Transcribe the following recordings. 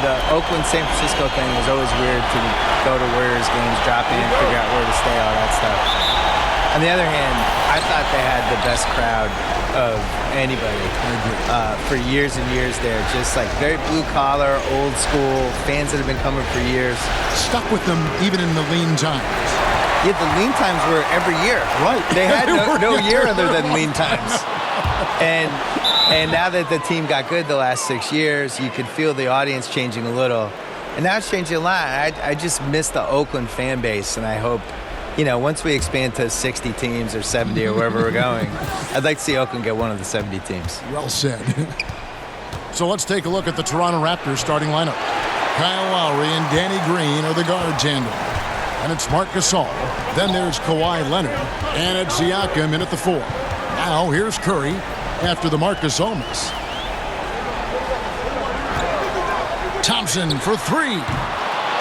the Oakland-San Francisco thing was always weird to go to Warriors games, drop in, figure out where to stay, all that stuff. On the other hand, I thought they had the best crowd of anybody for years and years there. Just like very blue-collar, old school, fans that have been coming for years. Stuck with them even in the lean times. Yeah, the lean times were every year. Right. They had no year other than lean times. And now that the team got good the last 6 years, you could feel the audience changing a little. And now it's changing a lot. I just miss the Oakland fan base, and I hope, once we expand to 60 teams or 70 or wherever we're going, I'd like to see Oakland get one of the 70 teams. Well said. So let's take a look at the Toronto Raptors starting lineup. Kyle Lowry and Danny Green are the guard tandem. And it's Marc Gasol. Then there's Kawhi Leonard. And it's Siakam in at the 4. Now here's Curry after the Marc Gasol miss. Thompson for 3.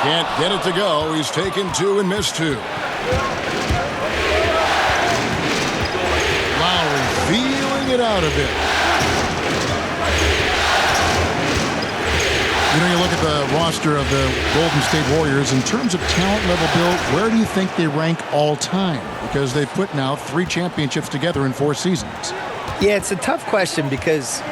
Can't get it to go. He's taken 2 and missed 2. Lowry feeling it out a bit. You look at the roster of the Golden State Warriors. In terms of talent level, Bill, where do you think they rank all time? Because they've put now 3 championships together in 4 seasons. Yeah, it's a tough question because,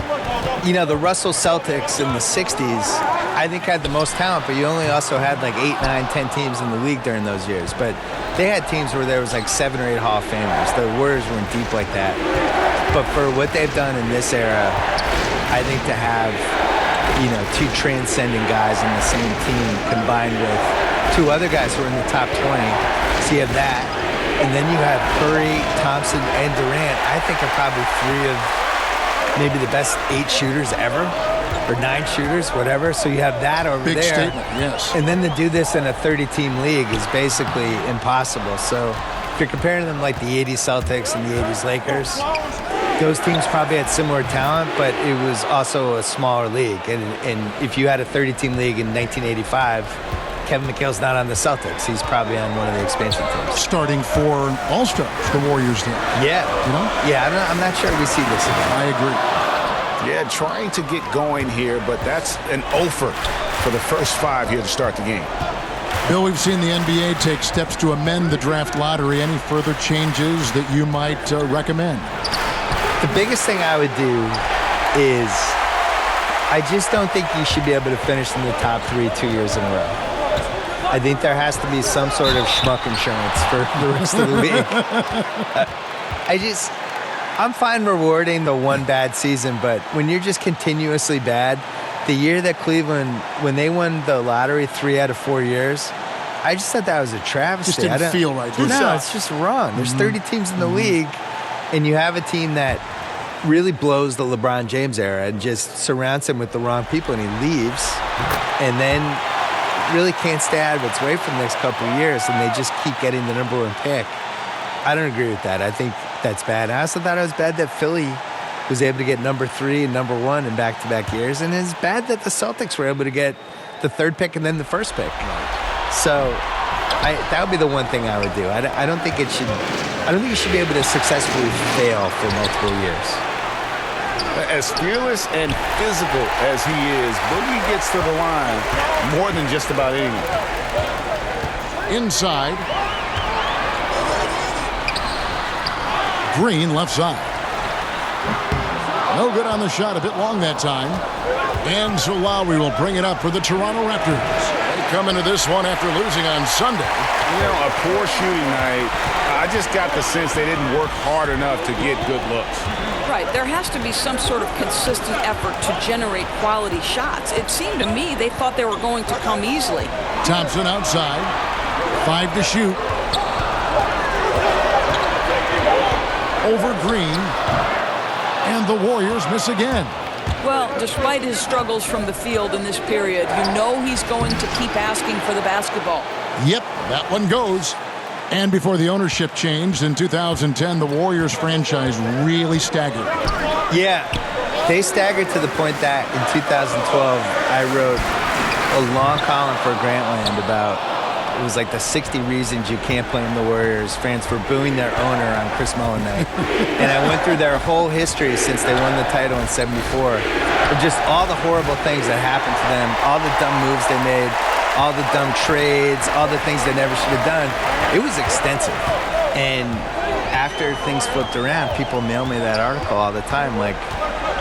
the Russell Celtics in the 60s, I think had the most talent, but you only also had like 8, 9, 10 teams in the league during those years. But they had teams where there was like 7 or 8 Hall of Famers. The Warriors weren't deep like that. But for what they've done in this era, I think to have 2 transcending guys in the same team combined with 2 other guys who are in the top 20. So you have that. And then you have Curry, Thompson, and Durant. I think are probably 3 of maybe the best 8 shooters ever, or 9 shooters, whatever. So you have that over Big there. Statement, yes. And then to do this in a 30-team league is basically impossible. So if you're comparing them like the 80s Celtics and the 80s Lakers, those teams probably had similar talent, but it was also a smaller league. And if you had a 30-team league in 1985, Kevin McHale's not on the Celtics. He's probably on one of the expansion teams. Starting 4 All-Stars, the Warriors did. Yeah. Yeah, I'm not sure we see this again. I agree. Yeah, trying to get going here, but that's an effort for the first 5 here to start the game. Bill, we've seen the NBA take steps to amend the draft lottery. Any further changes that you might recommend? The biggest thing I would do is I just don't think you should be able to finish in the top 3 2 years in a row. I think there has to be some sort of schmuck insurance for the rest of the league. I'm fine rewarding the one bad season, but when you're just continuously bad, the year that Cleveland, when they won the lottery 3 out of 4 years, I just thought that was a travesty. Just didn't feel right. No, it's just wrong. There's 30 teams in the league, and you have a team that really blows the LeBron James era and just surrounds him with the wrong people, and he leaves, and then really can't stay out of its way for the next couple of years, and they just keep getting the number 1 pick. I don't agree with that. I think that's bad. I also thought it was bad that Philly was able to get number 3 and number 1 in back-to-back years, and it's bad that the Celtics were able to get the 3rd pick and then the 1st pick. So that would be the one thing I would do. I don't think it should. I don't think you should be able to successfully fail for multiple years. As fearless and physical as he is, Boogie gets to the line more than just about anyone. Inside. Green left side. No good on the shot. A bit long that time. And so Lowry will bring it up for the Toronto Raptors. They come into this one after losing on Sunday. A poor shooting night. I just got the sense they didn't work hard enough to get good looks. Right. There has to be some sort of consistent effort to generate quality shots. It seemed to me they thought they were going to come easily. Thompson outside. 5 to shoot. Over Green. And the Warriors miss again. Well, despite his struggles from the field in this period, he's going to keep asking for the basketball. Yep, that one goes. And before the ownership changed in 2010, the Warriors franchise really staggered. Yeah, they staggered to the point that in 2012, I wrote a long column for Grantland about It was like the 60 reasons you can't blame the Warriors fans for booing their owner on Chris Mullin night. And I went through their whole history since they won the title in '74. Just all the horrible things that happened to them, all the dumb moves they made, all the dumb trades, all the things they never should have done. It was extensive. And after things flipped around, people mail me that article all the time, like,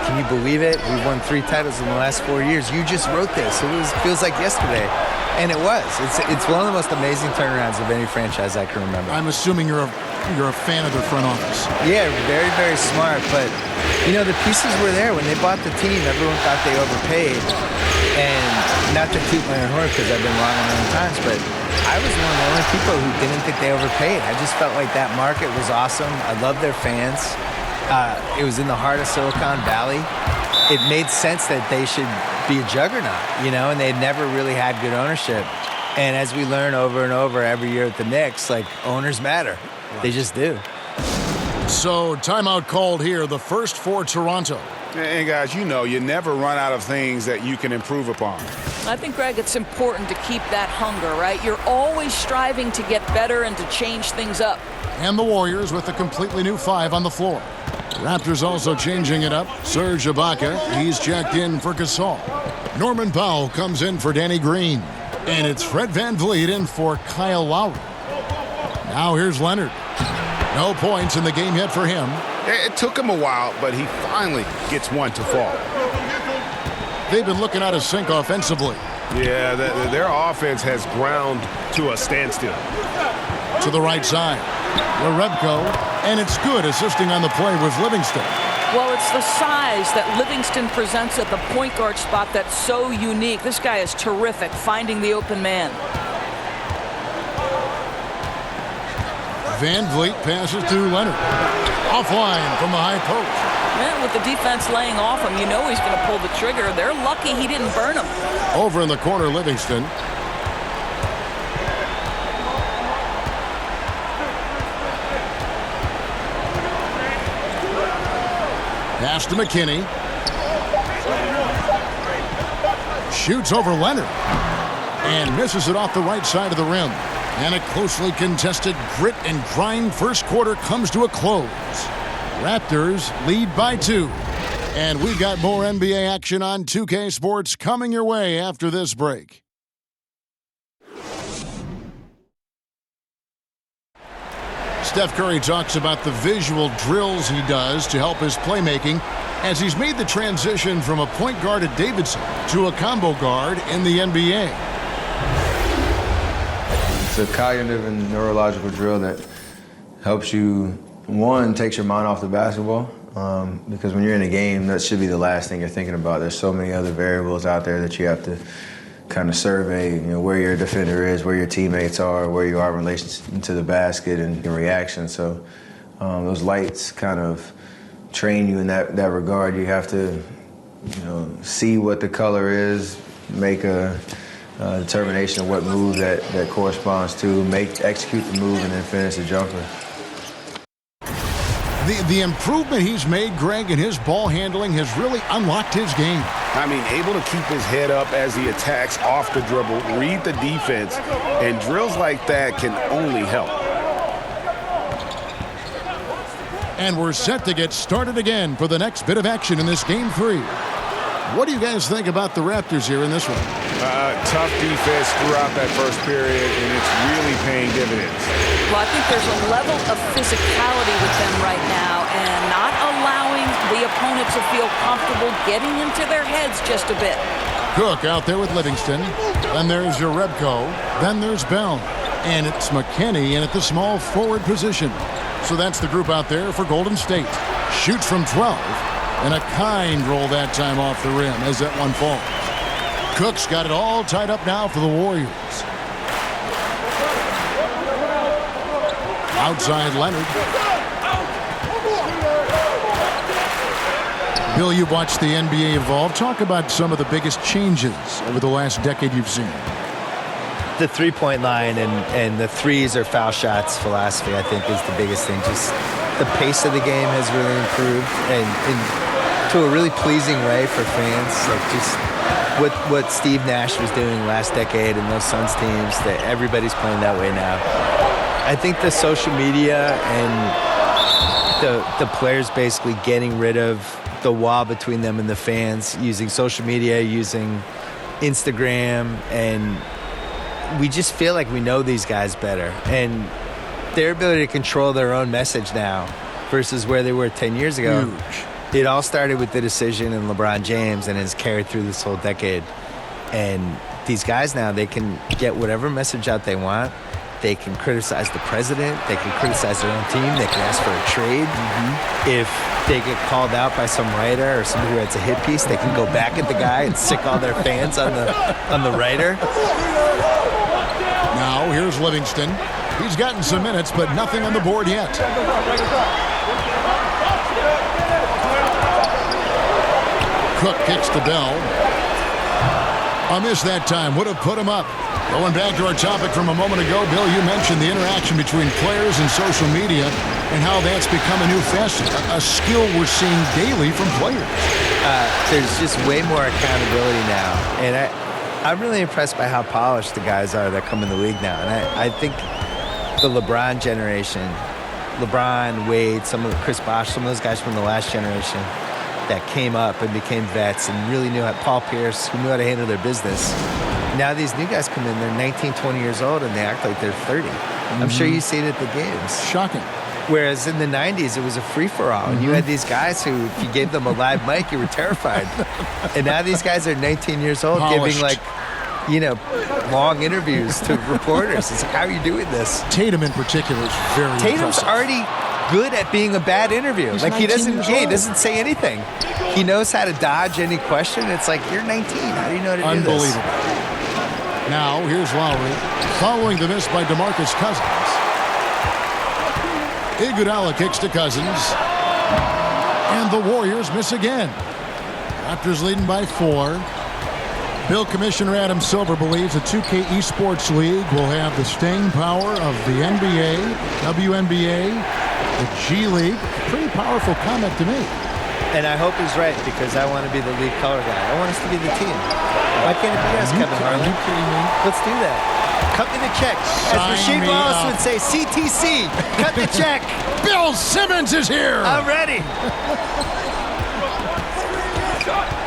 can you believe it? We've won 3 titles in the last 4 years. You just wrote this. Feels like yesterday. And it was. It's one of the most amazing turnarounds of any franchise I can remember. I'm assuming you're a fan of their front office. Yeah, very, very smart. But, the pieces were there. When they bought the team, everyone thought they overpaid. And not to toot my own horn because I've been wrong a million times, but I was one of the only people who didn't think they overpaid. I just felt like that market was awesome. I loved their fans. It was in the heart of Silicon Valley. It made sense that they should be a juggernaut, and they had never really had good ownership. And as we learn over and over every year at the Knicks, like, owners matter. They just do. So, timeout called here, the first for Toronto. And guys, you never run out of things that you can improve upon. I think, Greg, it's important to keep that hunger, right? You're always striving to get better and to change things up. And the Warriors with a completely new 5 on the floor. Raptors also changing it up. Serge Ibaka, he's checked in for Gasol. Norman Powell comes in for Danny Green. And it's Fred VanVleet in for Kyle Lowry. Now here's Leonard. No points in the game yet for him. It took him a while, but he finally gets one to fall. They've been looking out of sync offensively. Yeah, their offense has ground to a standstill. To the right side. Rebko, and it's good assisting on the play with Livingston. Well, it's the size that Livingston presents at the point guard spot that's so unique. This guy is terrific, finding the open man. VanVleet passes to Leonard. Offline from the high post. Yeah, with the defense laying off him, he's going to pull the trigger. They're lucky he didn't burn him. Over in the corner, Livingston. Pass to McKinney. Shoots over Leonard. And misses it off the right side of the rim. And a closely contested grit and grind first quarter comes to a close. Raptors lead by 2. And we got more NBA action on 2K Sports coming your way after this break. Steph Curry talks about the visual drills he does to help his playmaking as he's made the transition from a point guard at Davidson to a combo guard in the NBA. It's a cognitive and neurological drill that helps you, one, takes your mind off the basketball, because when you're in a game, that should be the last thing you're thinking about. There's so many other variables out there that you have to kind of survey, where your defender is, where your teammates are, where you are in relation to the basket and your reaction. So those lights kind of train you in that regard. You have to, see what the color is, make a determination of what move that corresponds to, execute the move, and then finish the jumper. The improvement he's made, Greg, in his ball handling has really unlocked his game. Able to keep his head up as he attacks off the dribble, read the defense, and drills like that can only help. And we're set to get started again for the next bit of action in this Game 3. What do you guys think about the Raptors here in this one? Tough defense throughout that first period, and it's really paying dividends. Well, I think there's a level of physicality with them right now and not allowing the opponent to feel comfortable getting into their heads just a bit. Cook out there with Livingston. Then there's Rebko. Then there's Bell. And it's McKinney in at the small forward position. So that's the group out there for Golden State. Shoots from 12. And a kind roll that time off the rim as that one falls. Cook's got it all tied up now for the Warriors. Outside Leonard. Bill, you watched the NBA evolve. Talk about some of the biggest changes over the last decade you've seen. The three-point line and the threes or foul shots philosophy, I think, is the biggest thing. Just the pace of the game has really improved and to a really pleasing way for fans. Like, just what Steve Nash was doing last decade in those Suns teams, that everybody's playing that way now. I think the social media and the players basically getting rid of the wall between them and the fans, using social media, using Instagram, and we just feel like we know these guys better. And their ability to control their own message now versus where they were 10 years ago. Huge. It all started with the decision in LeBron James and has carried through this whole decade. And these guys now, they can get whatever message out they want. They can criticize the president. They can criticize their own team. They can ask for a trade. If they get called out by some writer or somebody who writes a hit piece, they can go back at the guy and sick all their fans on the writer. Now, here's Livingston. He's gotten some minutes, but nothing on the board yet. Cook kicks the bell. A miss that time. Would have put him up. Going back to our topic from a moment ago, Bill, you mentioned the interaction between players and social media and how that's become a new facet, a skill we're seeing daily from players. There's just way more accountability now. And I'm really impressed by how polished the guys are that come in the league now. And I think the LeBron generation, LeBron, Wade, some of the Chris Bosh, some of those guys from the last generation that came up and became vets and really knew how, Paul Pierce, who knew how to handle their business. Now these new guys come in, they're 19, 20 years old, and they act like they're 30. I'm sure you see it at the games. Shocking. Whereas in the 90s, it was a free-for-all. And you had these guys who, if you gave them a live mic, you were terrified. And now these guys are 19 years old Polished. giving, long interviews to reporters. It's like, how are you doing this? Tatum in particular is very Tatum's impressive. already good at being a bad interview. He's Like, he 19 years old. doesn't say anything. He knows how to dodge any question. It's like, you're 19. How do you know how to do this? Unbelievable. Now, here's Lowry, following the miss by DeMarcus Cousins. Iguodala kicks to Cousins. And the Warriors miss again. Raptors leading by 4. Bill Commissioner Adam Silver believes the 2K Esports League will have the staying power of the NBA, WNBA, the G League. Pretty powerful comment to me. And I hope he's right, because I want to be the lead color guy. I want us to be the team. Why can't it be us, Kevin Are Harlan? you kidding me? Let's do that. Cut me the check. As Sign Rasheed me Wallace up. would say, CTC, cut the check. Bill Simmons is here. I'm ready.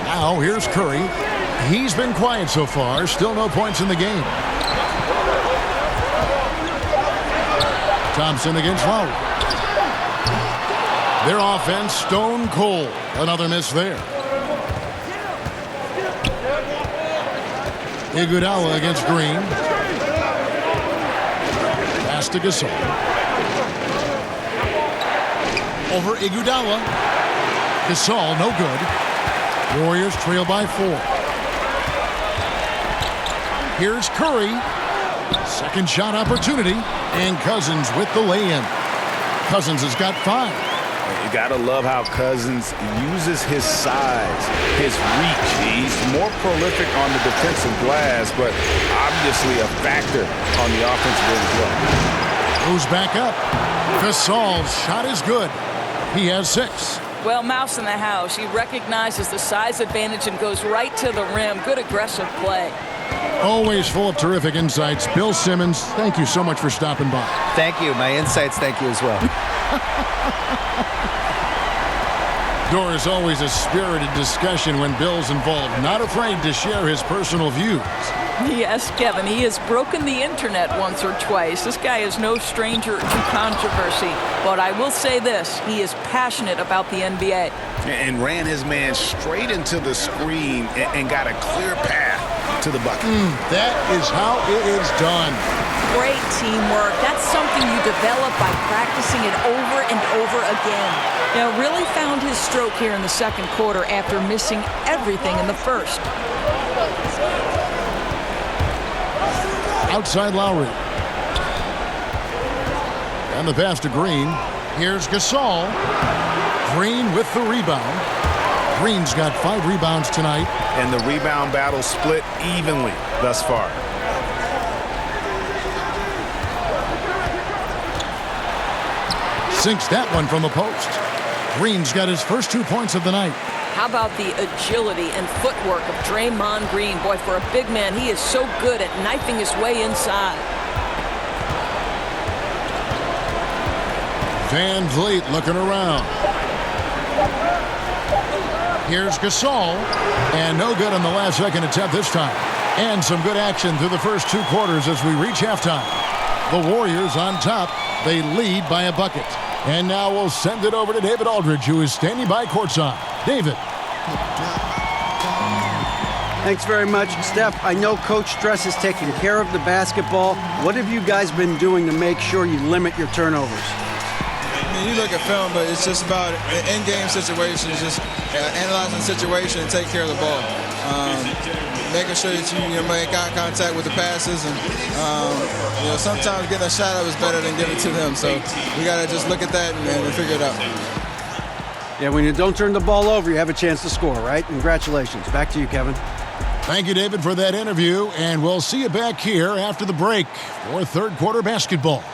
Now, here's Curry. He's been quiet so far. Still no points in the game. Thompson against Lowry. Their offense, stone cold. Another miss there. Iguodala against Green. Pass to Gasol. Over Iguodala. Gasol, no good. Warriors trail by 4. Here's Curry. Second shot opportunity. And Cousins with the lay-in. Cousins has got 5. You gotta love how Cousins uses his size, his reach. He's more prolific on the defensive glass, but obviously a factor on the offensive end as well. Moves back up. Gasol's shot is good. He has 6. Well, Mouse in the house. He recognizes the size advantage and goes right to the rim. Good aggressive play. Always full of terrific insights. Bill Simmons, thank you so much for stopping by. Thank you. My insights, thank you as well. Door is always a spirited discussion when Bill's involved. Not afraid to share his personal views. Yes, Kevin, he has broken the internet once or twice. This guy is no stranger to controversy. But I will say this, he is passionate about the NBA. And ran his man straight into the screen and got a clear path to the bucket. That is how it is done. Great teamwork. That's something you develop by practicing it over and over again. Now, really found his stroke here in the second quarter after missing everything in the first. Outside Lowry. And the pass to Green. Here's Gasol. Green with the rebound. Green's got 5 rebounds tonight. And the rebound battle split evenly thus far. Sinks that one from the post. Green's got his first 2 points of the night. How about the agility and footwork of Draymond Green? Boy, for a big man, he is so good at knifing his way inside. Van Vliet looking around. Here's Gasol, and no good on the last second attempt this time. And some good action through the first 2 quarters as we reach halftime. The Warriors on top. They lead by a bucket. And now we'll send it over to David Aldridge, who is standing by courtside. David. Thanks very much, Steph. I know Coach Stress is taking care of the basketball. What have you guys been doing to make sure you limit your turnovers? I mean, you look at film, but it's just about in-game situations, just analyzing the situation and take care of the ball. Making sure that you make eye contact with the passes, and sometimes getting a shot up is better than giving it to them. So we got to just look at that and figure it out. Yeah, when you don't turn the ball over, you have a chance to score, right? Congratulations. Back to you, Kevin. Thank you, David, for that interview, and we'll see you back here after the break for third quarter basketball.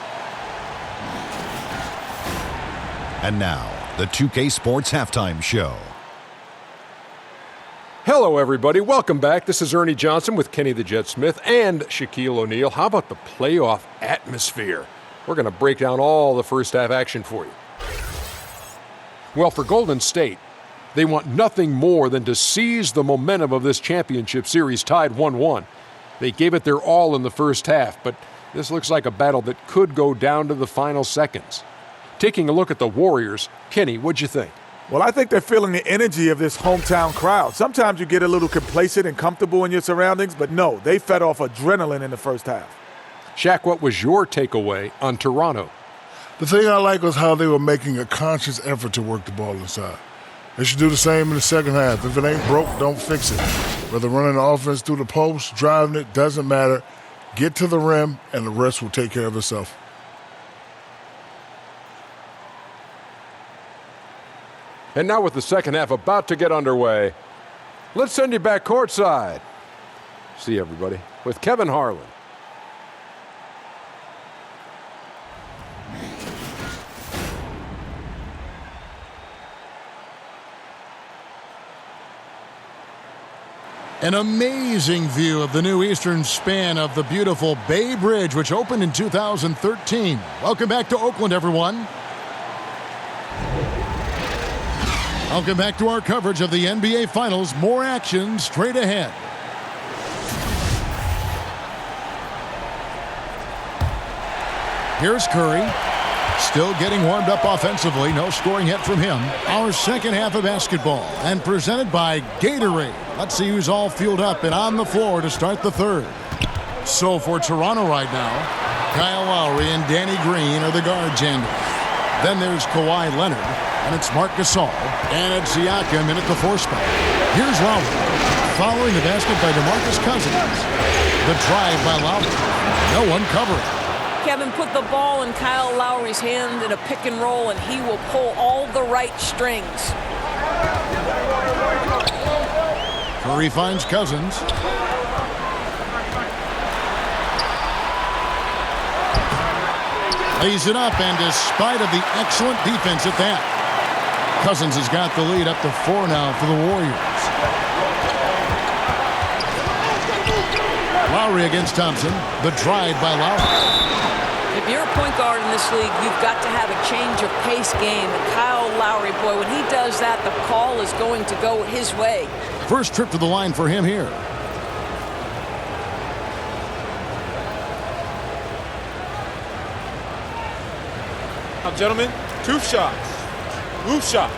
And now, the 2K Sports Halftime Show. Hello, everybody. Welcome back. This is Ernie Johnson with Kenny the Jet Smith and Shaquille O'Neal. How about the playoff atmosphere? We're going to break down all the first half action for you. Well, for Golden State, they want nothing more than to seize the momentum of this championship series tied 1-1. They gave it their all in the first half, but this looks like a battle that could go down to the final seconds. Taking a look at the Warriors, Kenny, what'd you think? Well, I think they're feeling the energy of this hometown crowd. Sometimes you get a little complacent and comfortable in your surroundings, but no, they fed off adrenaline in the first half. Shaq, what was your takeaway on Toronto? The thing I like was how they were making a conscious effort to work the ball inside. They should do the same in the second half. If it ain't broke, don't fix it. Whether running the offense through the post, driving it, doesn't matter. Get to the rim, and the rest will take care of itself. And now with the second half about to get underway, let's send you back courtside. See everybody with Kevin Harlan. An amazing view of the new eastern span of the beautiful Bay Bridge, which opened in 2013. Welcome back to Oakland, everyone. Welcome back to our coverage of the NBA Finals. More action straight ahead. Here's Curry. Still getting warmed up offensively. No scoring yet from him. Our second half of basketball, and presented by Gatorade. Let's see who's all fueled up and on the floor to start the third. So for Toronto right now, Kyle Lowry and Danny Green are the guard handlers. Then there's Kawhi Leonard, and it's Marc Gasol, and it's Siakam in at the 4 spot. Here's Lowry, following the basket by DeMarcus Cousins. The drive by Lowry. No one covering. Kevin, put the ball in Kyle Lowry's hand in a pick and roll, and he will pull all the right strings. Curry finds Cousins. Lays it up, and despite of the excellent defense at that, Cousins has got the lead up to 4 now for the Warriors. Lowry against Thompson. The drive by Lowry. If you're a point guard in this league, you've got to have a change of pace game. And Kyle Lowry, boy, when he does that, the call is going to go his way. First trip to the line for him here. Now, gentlemen, 2 shots. Roof shots.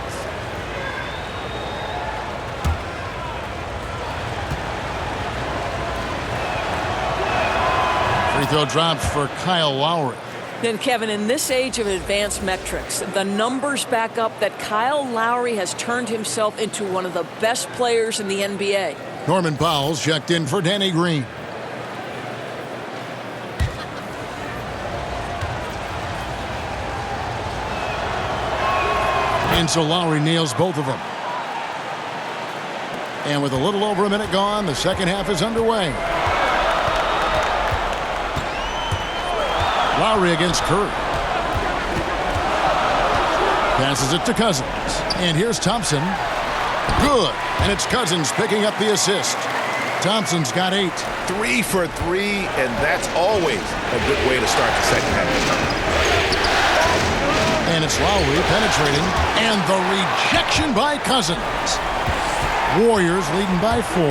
Free throw drops for Kyle Lowry. Then, Kevin, in this age of advanced metrics, the numbers back up that Kyle Lowry has turned himself into one of the best players in the NBA. Norman Powell's checked in for Danny Green. And so Lowry nails both of them. And with a little over a minute gone, the second half is underway. Lowry against Curry. Passes it to Cousins. And here's Thompson. Good. And it's Cousins picking up the assist. Thompson's got 8. 3 for 3, and that's always a good way to start the second half. And it's Lowry penetrating, and the rejection by Cousins. Warriors leading by 4.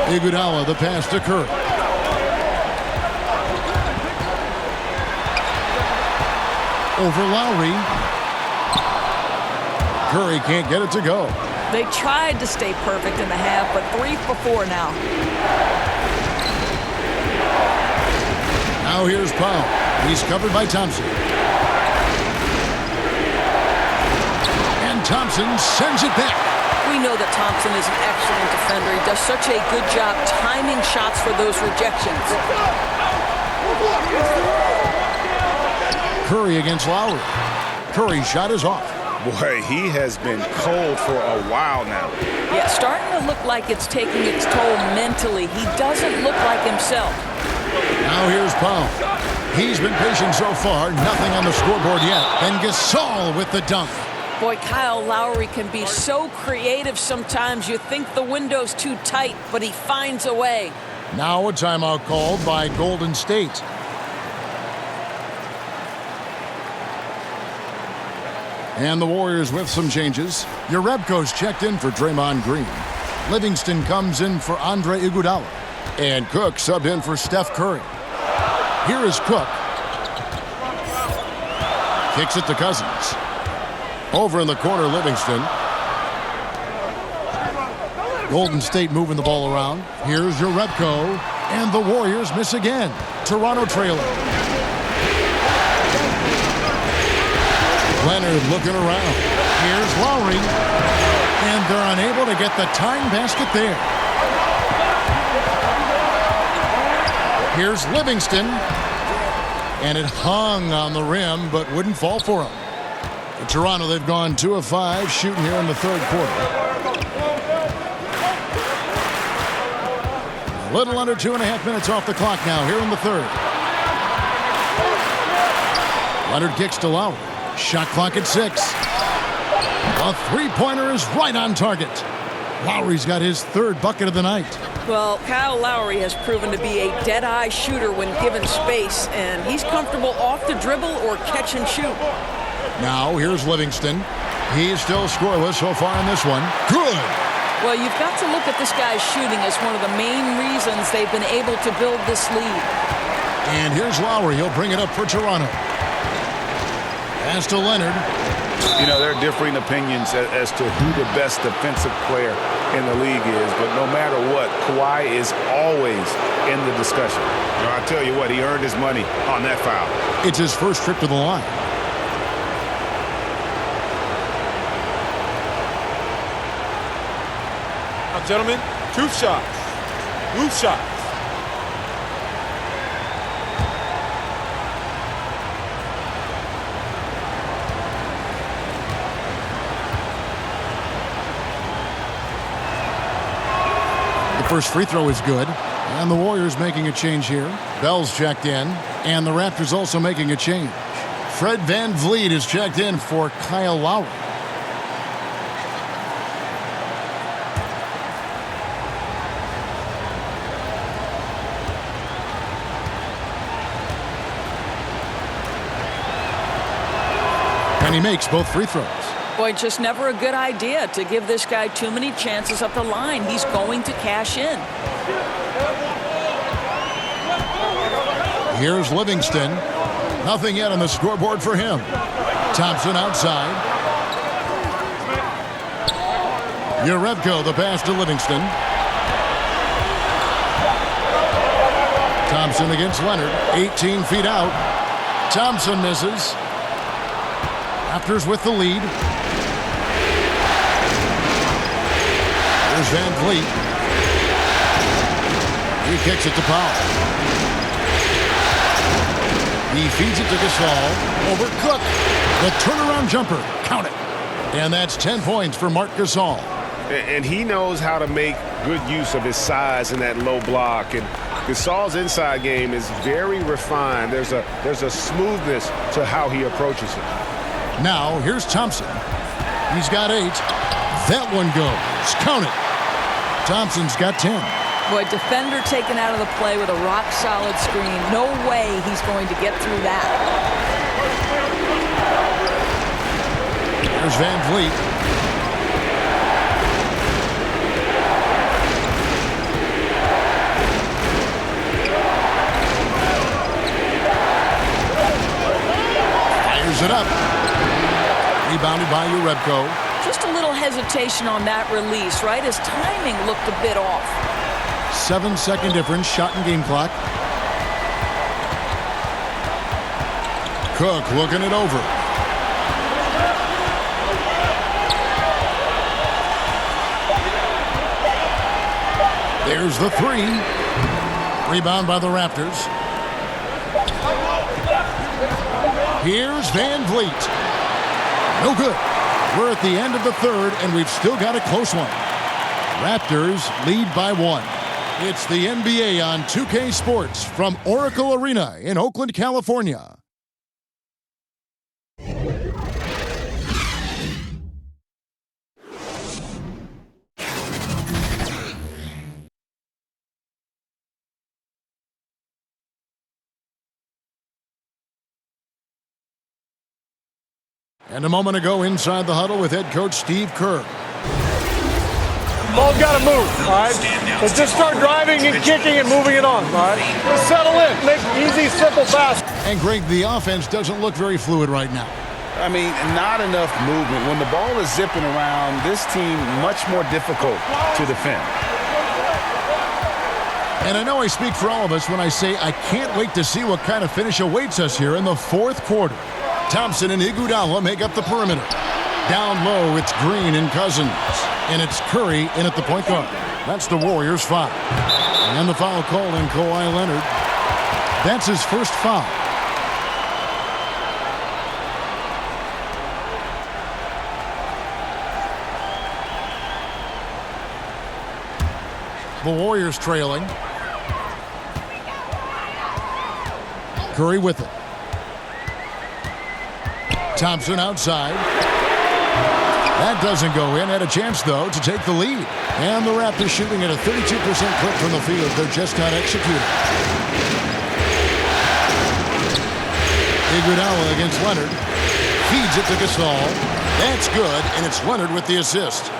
Iguodala, the pass to Curry. Over Lowry. Curry can't get it to go. They tried to stay perfect in the half, but 3 for 4 now. Now here's Powell. He's covered by Thompson. And Thompson sends it back. We know that Thompson is an excellent defender. He does such a good job timing shots for those rejections. Curry against Lowry. Curry's shot is off. Boy, he has been cold for a while now. Yeah, starting to look like it's taking its toll mentally. He doesn't look like himself. Now here's Powell. He's been patient so far. Nothing on the scoreboard yet. And Gasol with the dunk. Boy, Kyle Lowry can be so creative sometimes. You think the window's too tight, but he finds a way. Now a timeout called by Golden State. And the Warriors with some changes. Jerebko's checked in for Draymond Green. Livingston comes in for Andre Iguodala. And Cook subbed in for Steph Curry. Here is Cook. Kicks it to Cousins. Over in the corner, Livingston. Golden State moving the ball around. Here's Jerebko. And the Warriors miss again. Toronto trailing. Leonard looking around. Here's Lowry. And they're unable to get the tying basket there. Here's Livingston. And it hung on the rim, but wouldn't fall for him. For Toronto, they've gone 2 of 5 shooting here in the third quarter. A little under 2.5 minutes off the clock now here in the third. Leonard kicks to Lowry. Shot clock at 6. A three-pointer is right on target. Lowry's got his third bucket of the night. Well, Kyle Lowry has proven to be a dead-eye shooter when given space, and he's comfortable off the dribble or catch and shoot. Now, here's Livingston. He's still scoreless so far in this one. Good! Well, you've got to look at this guy's shooting as one of the main reasons they've been able to build this lead. And here's Lowry. He'll bring it up for Toronto. Pass to Leonard. You know, there are differing opinions as to who the best defensive player in the league is, but no matter what, Kawhi is always in the discussion. You know, I tell you what, he earned his money on that foul. It's his first trip to the line. Now, gentlemen, 2 shots. Loop shots. First free throw is good. And the Warriors making a change here. Bell's checked in. And the Raptors also making a change. Fred VanVleet is checked in for Kyle Lowry. And he makes both free throws. Boy, just never a good idea to give this guy too many chances up the line. He's going to cash in. Here's Livingston. Nothing yet on the scoreboard for him. Thompson outside. Jerebko, the pass to Livingston. Thompson against Leonard. 18 feet out. Thompson misses. Raptors with the lead. There's VanVleet. He kicks it to Powell. He feeds it to Gasol. Over Cook. The turnaround jumper. Count it. And that's 10 points for Marc Gasol. And he knows how to make good use of his size in that low block. And Gasol's inside game is very refined. There's a smoothness to how he approaches it. Now, here's Thompson. He's got 8. That one goes. Count it. Thompson's got 10. Boy, defender taken out of the play with a rock-solid screen. No way he's going to get through that. There's Van Vliet. Fires it up. Rebounded by Urebko. Just a little hesitation on that release, right? His timing looked a bit off. 7-second difference, shot and game clock. Cook looking it over. There's the 3. Rebound by the Raptors. Here's Van Vliet. No good. We're at the end of the third, and we've still got a close one. Raptors lead by 1. It's the NBA on 2K Sports from Oracle Arena in Oakland, California. And a moment ago inside the huddle with head coach Steve Kerr. Ball's got to move, all right? Let's just start driving and kicking and moving it on, all right? Just settle in. Make easy, simple, fast. And Greg, the offense doesn't look very fluid right now. I mean, not enough movement. When the ball is zipping around, this team much more difficult to defend. And I know I speak for all of us when I say I can't wait to see what kind of finish awaits us here in the fourth quarter. Thompson and Iguodala make up the perimeter. Down low, it's Green and Cousins. And it's Curry in at the point guard. That's the Warriors' foul. And the foul call in Kawhi Leonard. That's his first foul. The Warriors trailing. Curry with it. Thompson outside. That doesn't go in. Had a chance, though, to take the lead. And the Raptors shooting at a 32% clip from the field. They're just not executing. Iguodala against Leonard. Feeds it to Gasol. That's good, and it's Leonard with the assist.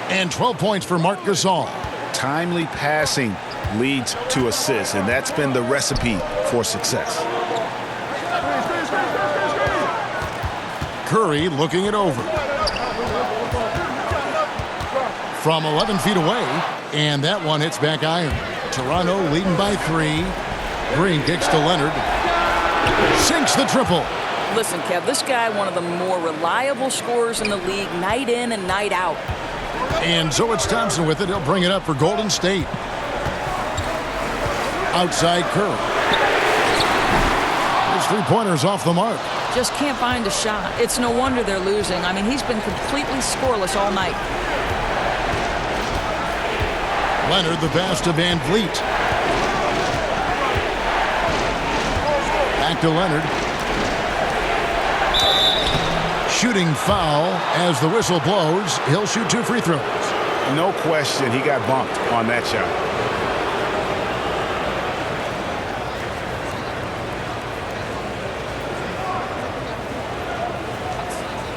And 12 points for Marc Gasol. Timely passing leads to assists, and that's been the recipe for success. Curry looking it over. From 11 feet away, and that one hits back iron. Toronto leading by 3. Green kicks to Leonard. Sinks the triple. Listen, Kev, this guy, one of the more reliable scorers in the league, night in and night out. And so it's Thompson with it. He'll bring it up for Golden State. Outside Curry. His three-pointer's off the mark. Just can't find a shot. It's no wonder they're losing. I mean, he's been completely scoreless all night. Leonard, the pass to Van Vliet. Back to Leonard. Shooting foul as the whistle blows. He'll shoot 2 free throws. No question, he got bumped on that shot.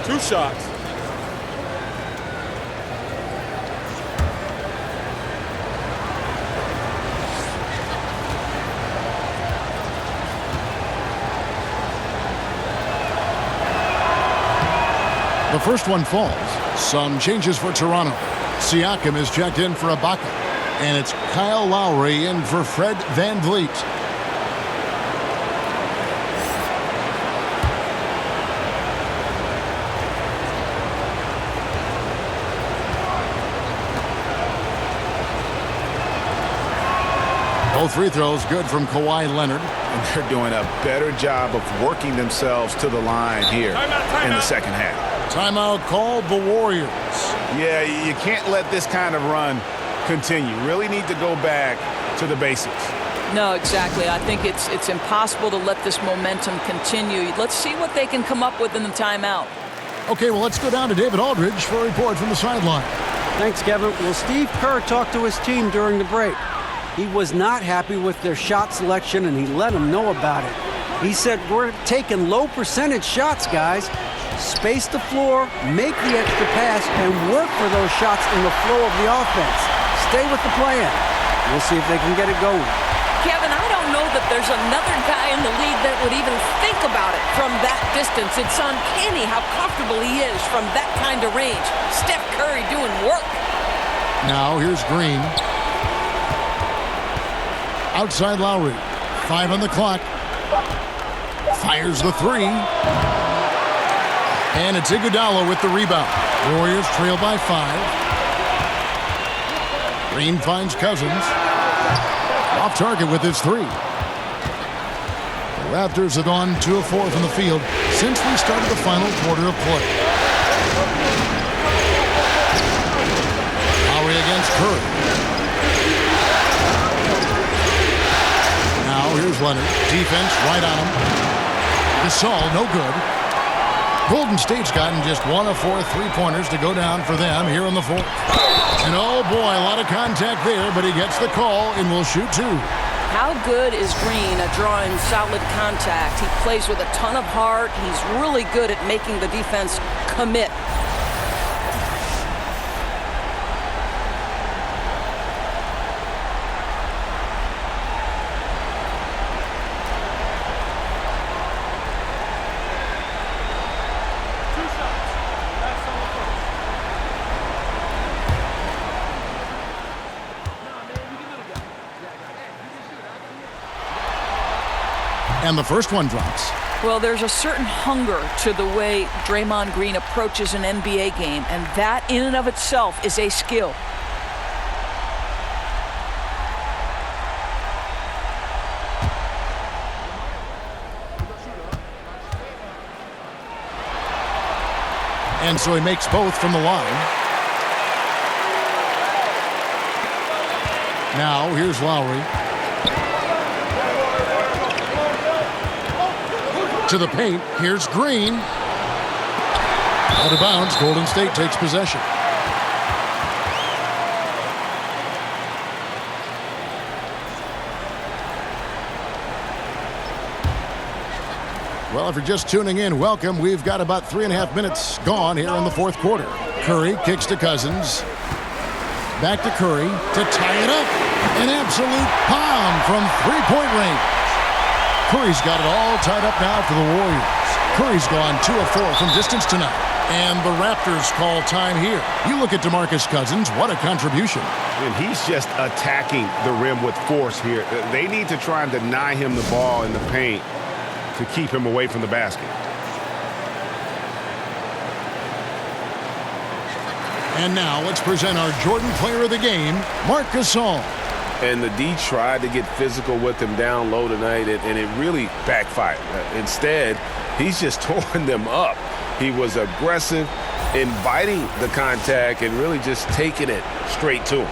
Two shots. The first one falls. Some changes for Toronto. Siakam is checked in for Ibaka. And it's Kyle Lowry in for Fred Van Vliet. Both free throws good from Kawhi Leonard. And they're doing a better job of working themselves to the line here in the second half. Timeout called the Warriors. Yeah, you can't let this kind of run continue. Really need to go back to the basics. No, exactly. I think it's impossible to let this momentum continue. Let's see what they can come up with in the timeout. Okay, well, let's go down to David Aldridge for a report from the sideline. Thanks, Kevin. Well, Steve Kerr talked to his team during the break. He was not happy with their shot selection, and he let them know about it. He said, we're taking low percentage shots, guys. Space the floor, make the extra pass, and work for those shots in the flow of the offense. Stay with the plan. We'll see if they can get it going. Kevin, I don't know that there's another guy in the league that would even think about it from that distance. It's uncanny how comfortable he is from that kind of range. Steph Curry doing work. Now here's Green. Outside Lowry. 5 on the clock. Fires the 3. And it's Iguodala with the rebound. Warriors trail by 5. Green finds Cousins. Off target with his 3. The Raptors have gone 2 of 4 from the field since we started the final quarter of play. Lowry against Curry. Now here's Leonard. Defense right on him. Gasol, no good. Golden State's gotten just 1 of 4 3-pointers to go down for them here in the 4th. And oh boy, a lot of contact there, but he gets the call and will shoot 2. How good is Green at drawing solid contact? He plays with a ton of heart. He's really good at making the defense commit. And the first one drops. Well, there's a certain hunger to the way Draymond Green approaches an NBA game, and that in and of itself is a skill. And so he makes both from the line. Now here's Lowry. To the paint, here's Green. Out of bounds, Golden State takes possession. Well, if you're just tuning in, welcome. We've got about 3.5 minutes gone here in the 4th quarter. Curry kicks to Cousins. Back to Curry to tie it up. An absolute bomb from 3-point range. Curry's got it all tied up now for the Warriors. Curry's gone 2 of 4 from distance tonight. And the Raptors call time here. You look at DeMarcus Cousins, what a contribution. And he's just attacking the rim with force here. They need to try and deny him the ball in the paint to keep him away from the basket. And now let's present our Jordan Player of the Game, Marc Gasol. And the D tried to get physical with him down low tonight, and it really backfired. Instead, he's just tore them up. He was aggressive, inviting the contact, and really just taking it straight to him.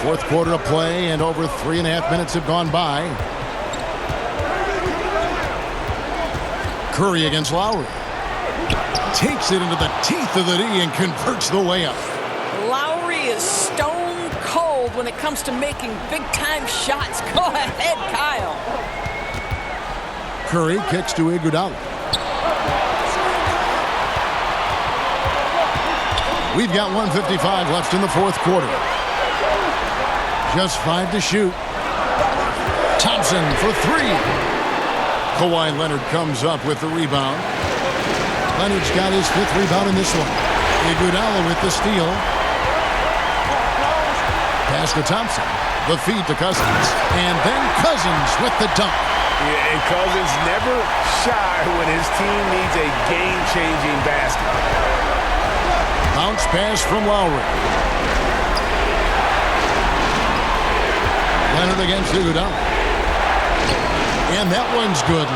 4th quarter of play, and over 3.5 minutes have gone by. Curry against Lowry. Takes it into the teeth of the D and converts the layup. Lowry is stone cold when it comes to making big-time shots. Go ahead, Kyle. Curry kicks to Iguodala. We've got 1:55 left in the 4th quarter. Just 5 to shoot. Thompson for 3. Kawhi Leonard comes up with the rebound. Leonard's got his 5th rebound in this one. Iguodala with the steal. Pass to Thompson. The feed to Cousins. And then Cousins with the dunk. Yeah, and Cousins never shy when his team needs a game-changing basket. Bounce pass from Lowry. Leonard against Iguodala. And that one's good.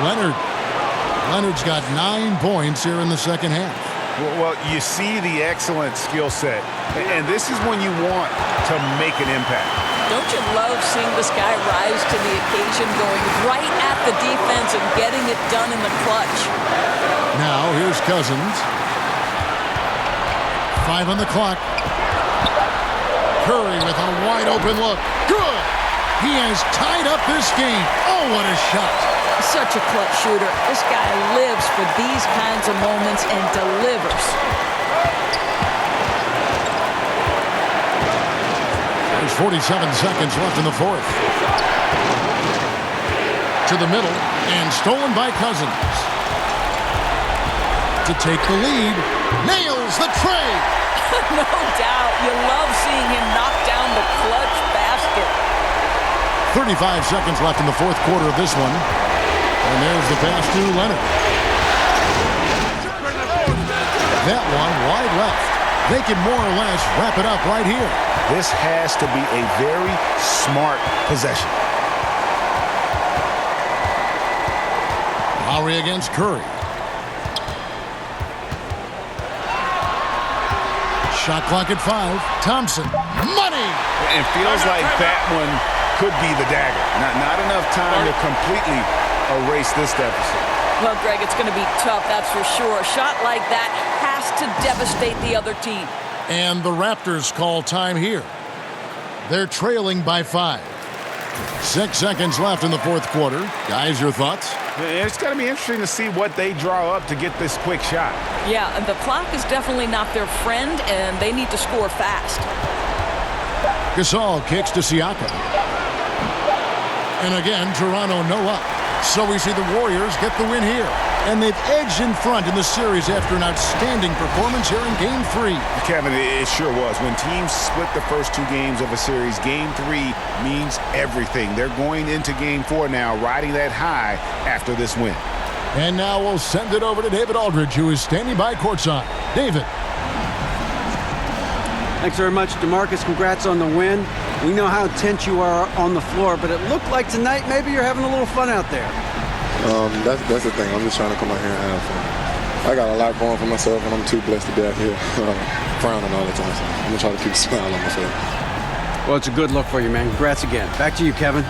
Leonard's got 9 points here in the second half. Well, you see the excellent skill set, and this is when you want to make an impact. Don't you love seeing this guy rise to the occasion, going right at the defense and getting it done in the clutch. Now here's Cousins. 5 on the clock. Curry with a wide open look. Good! He has tied up this game. Oh, what a shot. Such a clutch shooter. This guy lives for these kinds of moments and delivers. There's 47 seconds left in the fourth. To the middle and stolen by Cousins. To take the lead. Nails the tray. No doubt. You love seeing him knock down the clutch basket. 35 seconds left in the fourth quarter of this one. And there's the pass to Leonard. That one wide left. They can more or less wrap it up right here. This has to be a very smart possession. Lowry against Curry. Shot clock at 5. Thompson. Money! It feels like that one could be the dagger. Not enough time to completely erase this deficit. Well, Greg, it's going to be tough, that's for sure. A shot like that has to devastate the other team. And the Raptors call time here. They're trailing by 5. 6 seconds left in the fourth quarter. Guys, your thoughts? It's going to be interesting to see what they draw up to get this quick shot. Yeah, and the clock is definitely not their friend, and they need to score fast. Gasol kicks to Siakam. And again, Toronto no up. So we see the Warriors get the win here. And they've edged in front in the series after an outstanding performance here in Game 3. Kevin, it sure was. When teams split the first 2 games of a series, Game 3 means everything. They're going into Game 4 now, riding that high after this win. And now we'll send it over to David Aldridge, who is standing by courtside. David. Thanks very much, DeMarcus. Congrats on the win. We know how tense you are on the floor, but it looked like tonight maybe you're having a little fun out there. That's the thing. I'm just trying to come out here and have fun. I got a lot going for myself, and I'm too blessed to be out here frowning all the time. So I'm going to try to keep a smile on my face. Well, it's a good look for you, man. Congrats again. Back to you, Kevin.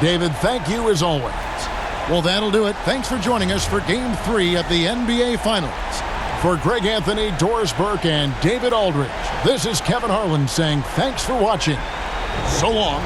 David, thank you as always. Well, that'll do it. Thanks for joining us for Game 3 of the NBA Finals. For Greg Anthony, Doris Burke, and David Aldridge, this is Kevin Harlan saying thanks for watching. So long.